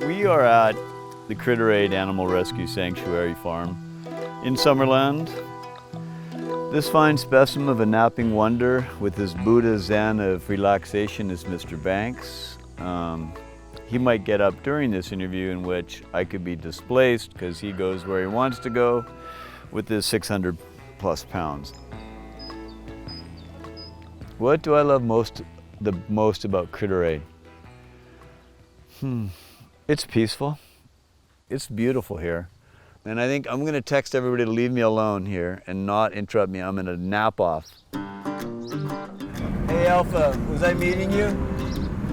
We are at the Critteraid Animal Rescue Sanctuary farm in Summerland. This fine specimen of a napping wonder with his Buddha Zen of relaxation is Mr. Banks. He might get up during this interview in which I could be displaced because he goes where he wants to go with his 600 plus pounds. What do I love the most about Critteraid? It's peaceful. It's beautiful here. And I think I'm gonna text everybody to leave me alone here and not interrupt me. I'm gonna nap off. Hey Alpha, was I meeting you?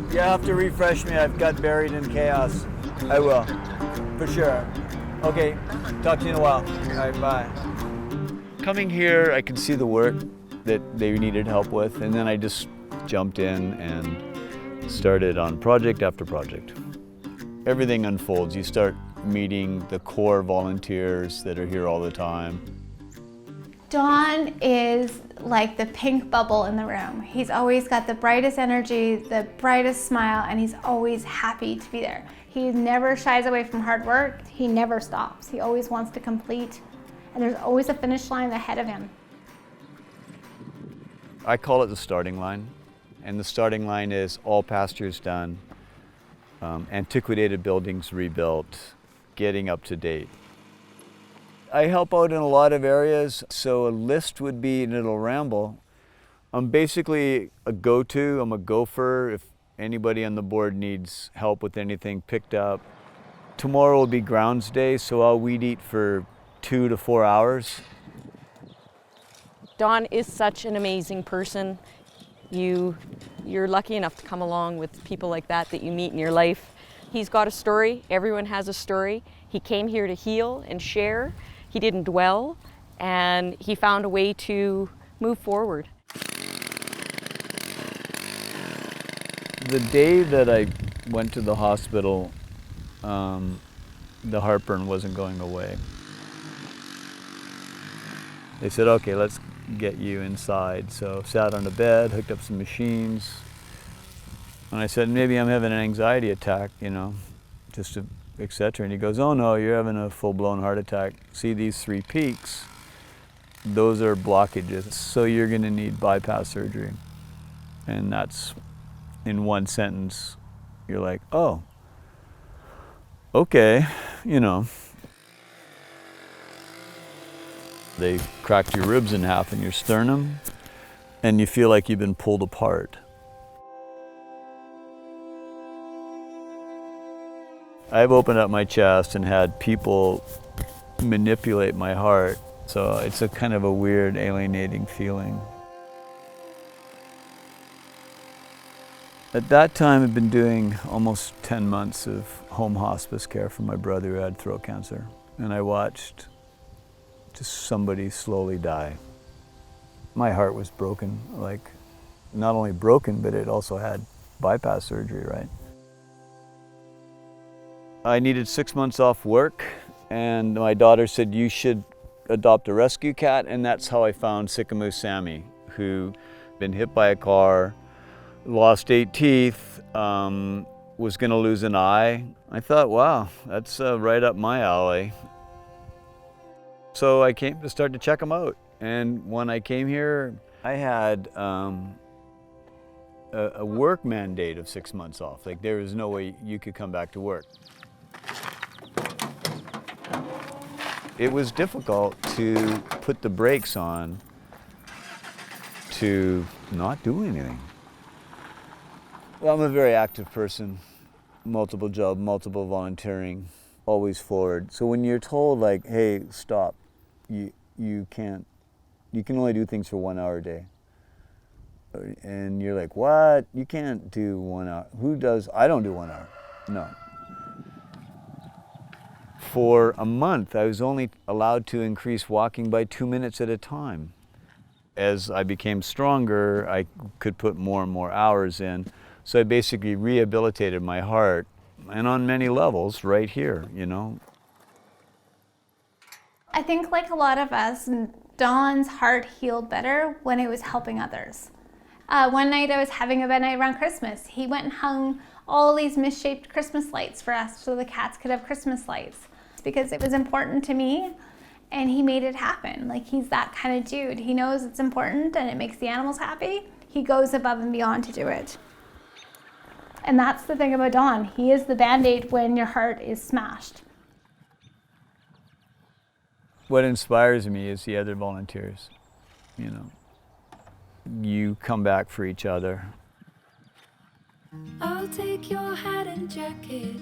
You have to refresh me. I've got buried in chaos. I will, for sure. Okay, talk to you in a while. All right, bye. Coming here, I could see the work that they needed help with, and then I just jumped in and started on project after project. Everything unfolds. You start meeting the core volunteers that are here all the time. Don is like the pink bubble in the room. He's always got the brightest energy, the brightest smile, and he's always happy to be there. He never shies away from hard work. He never stops. He always wants to complete, and there's always a finish line ahead of him. I call it the starting line, and the starting line is all pastures done, antiquated buildings rebuilt, getting up to date. I help out in a lot of areas, so a list would be, and it'll ramble. I'm basically a go-to, I'm a gopher. If anybody on the board needs help with anything picked up. Tomorrow will be grounds day, so I'll weed eat for 2 to 4 hours. Don is such an amazing person. You're lucky enough to come along with people like that you meet in your life. He's got a story, everyone has a story. He came here to heal and share. He didn't dwell, and he found a way to move forward. The day that I went to the hospital, the heartburn wasn't going away. They said, okay, let's get you inside. So sat on a bed, hooked up some machines, and I said, maybe I'm having an anxiety attack, just etc. And he goes, oh no, you're having a full-blown heart attack. See these 3 peaks? Those are blockages. So you're gonna need bypass surgery. And that's, in one sentence, you're like, oh, okay, They cracked your ribs in half in your sternum, and you feel like you've been pulled apart. I've opened up my chest and had people manipulate my heart, so it's a kind of a weird, alienating feeling. At that time, I'd been doing almost 10 months of home hospice care for my brother who had throat cancer, and I watched just somebody slowly die. My heart was broken, like not only broken, but it also had bypass surgery, right? I needed 6 months off work, and my daughter said, you should adopt a rescue cat, and that's how I found Sycamore Sammy, who had been hit by a car, lost 8 teeth, was gonna lose an eye. I thought, wow, that's right up my alley. So I came to start to check them out. And when I came here, I had a work mandate of 6 months off. Like there was no way you could come back to work. It was difficult to put the brakes on to not do anything. Well, I'm a very active person, multiple job, multiple volunteering, always forward. So when you're told like, hey, stop, you can only do things for 1 hour a day. And you're like, what? You can't do 1 hour. Who does? I don't do 1 hour, no. For a month, I was only allowed to increase walking by 2 minutes at a time. As I became stronger, I could put more and more hours in. So I basically rehabilitated my heart, and on many levels, right here, I think like a lot of us, Don's heart healed better when it was helping others. One night I was having a bed night around Christmas. He went and hung all these misshaped Christmas lights for us so the cats could have Christmas lights because it was important to me, and he made it happen. Like, he's that kind of dude. He knows it's important and it makes the animals happy. He goes above and beyond to do it. And that's the thing about Don. He is the Band-Aid when your heart is smashed. What inspires me is the other volunteers. You know, you come back for each other. I'll take your hat and jacket.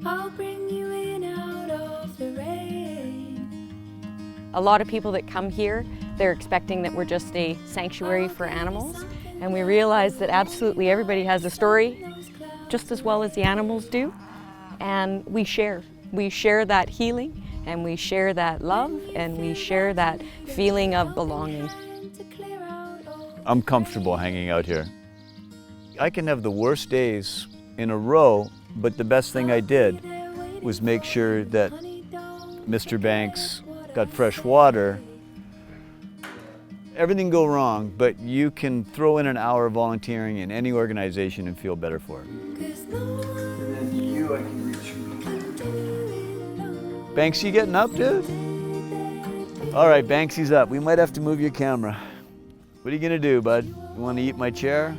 I'll bring you in out of the rain. A lot of people that come here, they're expecting that we're just a sanctuary for animals. And we realize that absolutely everybody has a story, just as well as the animals do. And we share. We share that healing, and we share that love, and we share that feeling of belonging. I'm comfortable hanging out here. I can have the worst days in a row, but the best thing I did was make sure that Mr. Banks got fresh water. Everything go wrong, but you can throw in an hour volunteering in any organization and feel better for it. And then you, I can reach you. Banks, you getting up, dude? All right, Banksy's up. We might have to move your camera. What are you gonna do, bud? You wanna eat my chair?